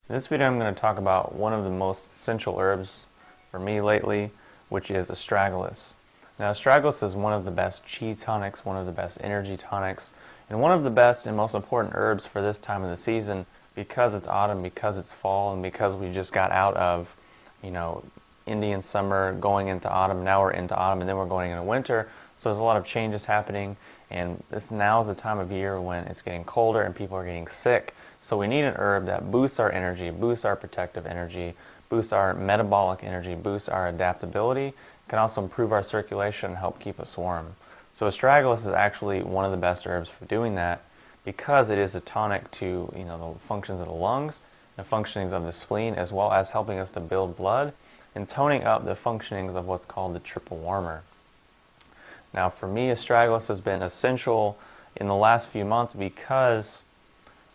In this video I'm going to talk about one of the most essential herbs for me lately, which is astragalus. Now astragalus is one of the best chi tonics, one of the best energy tonics, and one of the best and most important herbs for this time of the season because it's autumn, because it's fall, and because we just got out of, Indian summer going into autumn. Now we're into autumn and then we're going into winter. So there's a lot of changes happening, and this now is the time of year when it's getting colder and people are getting sick. So we need an herb that boosts our energy, boosts our protective energy, boosts our metabolic energy, boosts our adaptability, can also improve our circulation and help keep us warm. So astragalus is actually one of the best herbs for doing that because it is a tonic to the functions of the lungs, the functionings of the spleen, as well as helping us to build blood and toning up the functionings of what's called the triple warmer. Now for me, astragalus has been essential in the last few months because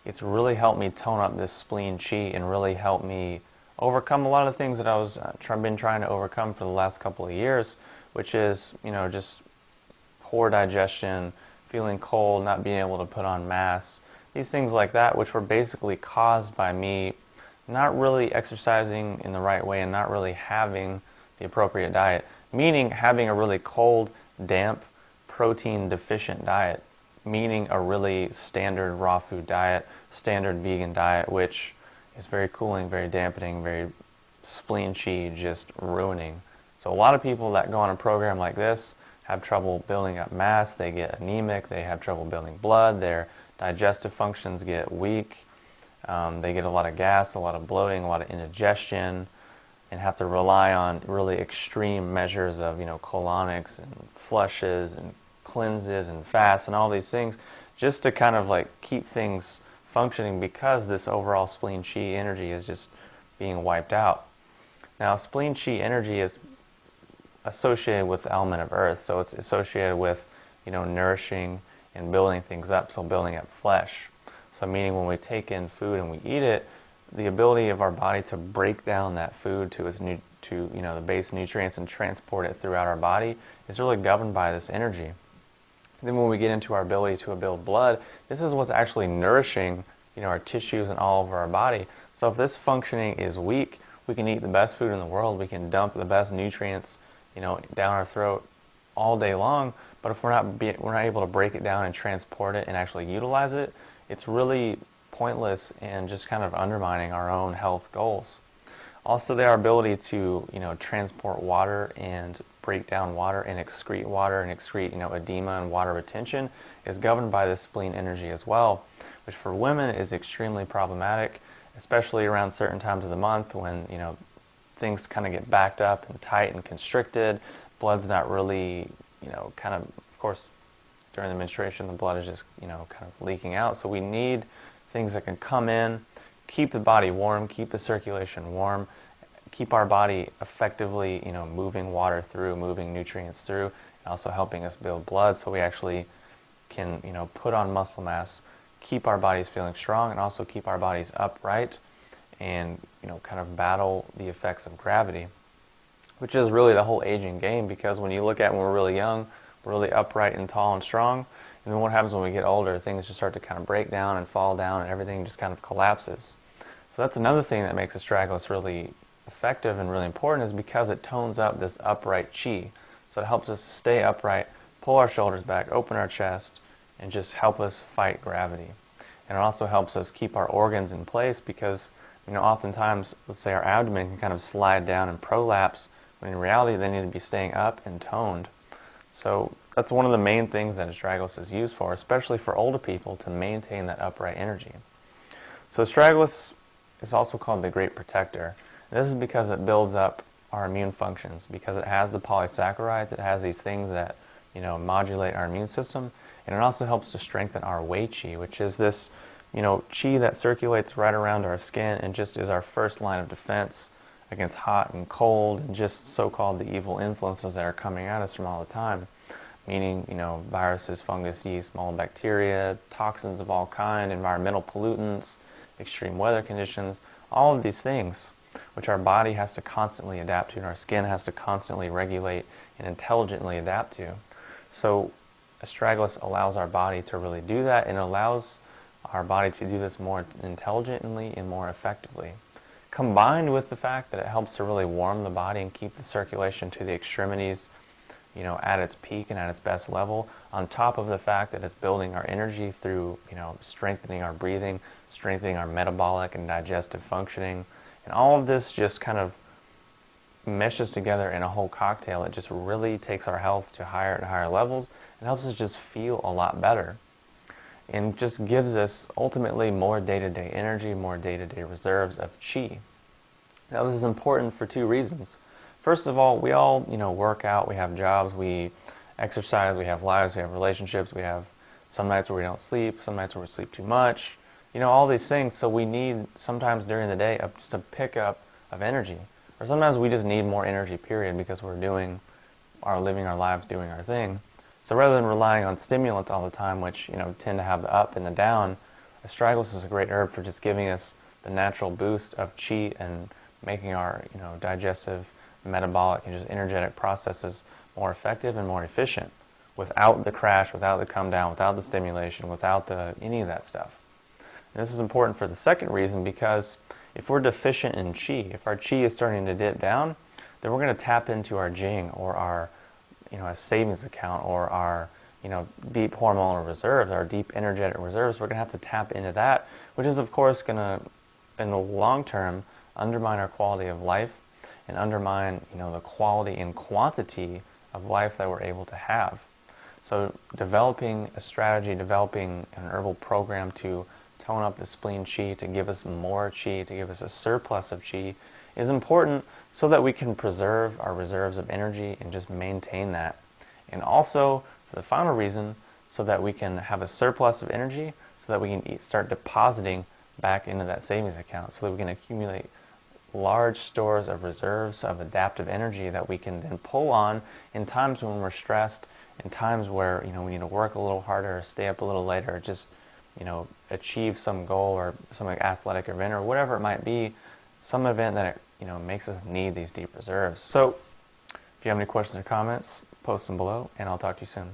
it's really helped me tone up this spleen chi and really helped me overcome a lot of things that I was been trying to overcome for the last couple of years, which is, just poor digestion, feeling cold, not being able to put on masks, these things like that, which were basically caused by me not really exercising in the right way and not really having the appropriate diet, meaning having a really cold, damp, protein deficient diet, meaning a really standard raw food diet, standard vegan diet, which is very cooling, very dampening, very spleen chi just ruining. So a lot of people that go on a program like this have trouble building up mass, they get anemic, they have trouble building blood, their digestive functions get weak, they get a lot of gas, a lot of bloating, a lot of indigestion, and have to rely on really extreme measures of colonics and flushes and cleanses and fasts and all these things just to kind of keep things functioning because this overall spleen chi energy is just being wiped out. Now spleen chi energy is associated with the element of earth, so it's associated with nourishing and building things up, so building up flesh. So meaning when we take in food and we eat it, the ability of our body to break down that food to the base nutrients and transport it throughout our body is really governed by this energy. Then when we get into our ability to build blood, this is what's actually nourishing our tissues and all over our body. So if this functioning is weak, we can eat the best food in the world, we can dump the best nutrients down our throat all day long, but if we're not able to break it down and transport it and actually utilize it, it's really pointless and just kind of undermining our own health goals. Also, our ability to transport water and break down water and excrete edema and water retention is governed by the spleen energy as well, which for women is extremely problematic, especially around certain times of the month when things kind of get backed up and tight and constricted. Blood's not really of course during the menstruation the blood is just kind of leaking out, so we need things that can come in, keep the body warm, keep the circulation warm, keep our body effectively, moving water through, moving nutrients through, and also helping us build blood so we actually can, put on muscle mass, keep our bodies feeling strong, and also keep our bodies upright and, kind of battle the effects of gravity, which is really the whole aging game, because when you look at when we're really young, we're really upright and tall and strong, and then what happens when we get older? Things just start to kind of break down and fall down and everything just kind of collapses. So that's another thing that makes astragalus really effective and really important, is because it tones up this upright chi. So it helps us stay upright, pull our shoulders back, open our chest, and just help us fight gravity. And it also helps us keep our organs in place because, oftentimes, let's say our abdomen can kind of slide down and prolapse, when in reality they need to be staying up and toned. So that's one of the main things that astragalus is used for, especially for older people, to maintain that upright energy. So astragalus is also called the great protector. And this is because it builds up our immune functions, because it has the polysaccharides, it has these things that modulate our immune system, and it also helps to strengthen our wei qi, which is this chi that circulates right around our skin and just is our first line of defense against hot and cold and just so-called the evil influences that are coming at us from all the time, meaning viruses, fungus, yeast, mold, bacteria, toxins of all kind, environmental pollutants, extreme weather conditions, all of these things which our body has to constantly adapt to and our skin has to constantly regulate and intelligently adapt to. So astragalus allows our body to really do that, and allows our body to do this more intelligently and more effectively. Combined with the fact that it helps to really warm the body and keep the circulation to the extremities, at its peak and at its best level, on top of the fact that it's building our energy through, strengthening our breathing, strengthening our metabolic and digestive functioning, and all of this just kind of meshes together in a whole cocktail. It just really takes our health to higher and higher levels and helps us just feel a lot better, and just gives us ultimately more day-to-day energy, more day-to-day reserves of chi. Now this is important for two reasons. First of all, we all, work out, we have jobs, we exercise, we have lives, we have relationships, we have some nights where we don't sleep, some nights where we sleep too much, all these things. So we need sometimes during the day just a pickup of energy. Or sometimes we just need more energy, period, because we're living our lives, doing our thing. So rather than relying on stimulants all the time, which, tend to have the up and the down, astragalus is a great herb for just giving us the natural boost of chi and making our, digestive, metabolic, and just energetic processes more effective and more efficient without the crash, without the come down, without the stimulation, without any of that stuff. And this is important for the second reason, because if we're deficient in chi, if our chi is starting to dip down, then we're going to tap into our jing, or our, a savings account, or our, deep hormonal reserves, our deep energetic reserves. We're going to have to tap into that, which is of course going to, in the long term, undermine our quality of life and undermine, the quality and quantity of life that we're able to have. So developing a strategy, developing an herbal program to tone up the spleen chi, to give us more chi, to give us a surplus of chi, is important so that we can preserve our reserves of energy and just maintain that. And also, for the final reason, so that we can have a surplus of energy, so that we can start depositing back into that savings account, so that we can accumulate large stores of reserves of adaptive energy that we can then pull on in times when we're stressed, in times where we need to work a little harder, or stay up a little later, or just achieve some goal, or some athletic event, or whatever it might be, some event that makes us need these deep reserves. So if you have any questions or comments, post them below, and I'll talk to you soon.